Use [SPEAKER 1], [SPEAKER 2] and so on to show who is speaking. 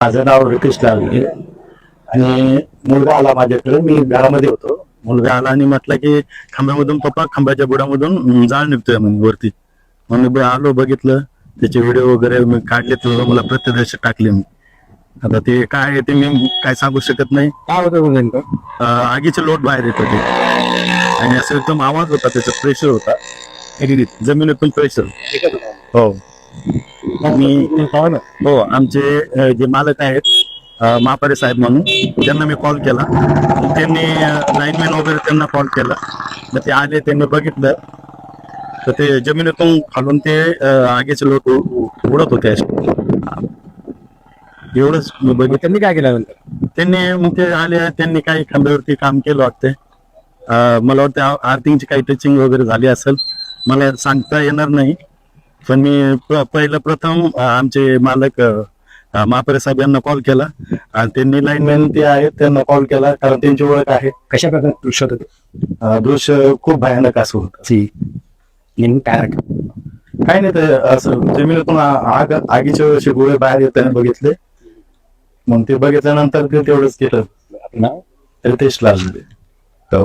[SPEAKER 1] माझं नाव रितेश लालगे आणि मुलगा आला माझ्याकडे. मी घरामध्ये होतो. मुलगा आला आणि म्हटलं की खांब्यामधून पप्पा खांब्याच्या बुडामधून जाळ निघतोय म्हणून वरती. म्हणून आलो, बघितलं, त्याचे व्हिडिओ वगैरे मी काढले, तर मला प्रत्यदर्शी टाकले मी. आता ते काय आहे ते मी काय सांगू शकत नाही.
[SPEAKER 2] काय होतं नेमकं?
[SPEAKER 1] आगीचे लोट बाहेर येत होते आणि असं एकदम आवाज होता, त्याचा प्रेशर होता, जमिनीतून प्रेशर. हो. हो, आमचे जे मालक आहेत मापारे साहेब म्हणून, त्यांना मी कॉल केला. त्यांनी लाईनमॅन वगैरे त्यांना कॉल केला, तर ते आले, त्यांनी बघितलं तर ते जमिनीतून खालून ते आगीचे लोट उडत होते एवढंच बघितलं.
[SPEAKER 2] त्यांनी काय केलं?
[SPEAKER 1] त्यांनी मग ते आले, त्यांनी काही खांब्यावरती काम केलं वाटतंय. मला वाटतं आर्थिंगची काही टचिंग वगैरे झाली असेल, मला सांगता येणार नाही. पण मी प्रथम आमचे मालक महापरे साहेब यांना कॉल केला आणि त्यांनी लाईनमॅन ते आहेत त्यांना कॉल केला, कारण त्यांची ओळख आहे.
[SPEAKER 2] कशा प्रकारे दृश्य होतं ते?
[SPEAKER 1] दृश्य खूप भयानक असं होतं.
[SPEAKER 2] काय
[SPEAKER 1] काही नाही, ते असं जमिनीतून आगीचे असे गोळे बाहेर येताना बघितले. मग ते बघितल्यानंतर ते तेवढंच केलं.
[SPEAKER 2] नाव?
[SPEAKER 1] रितेश लालगे. हो.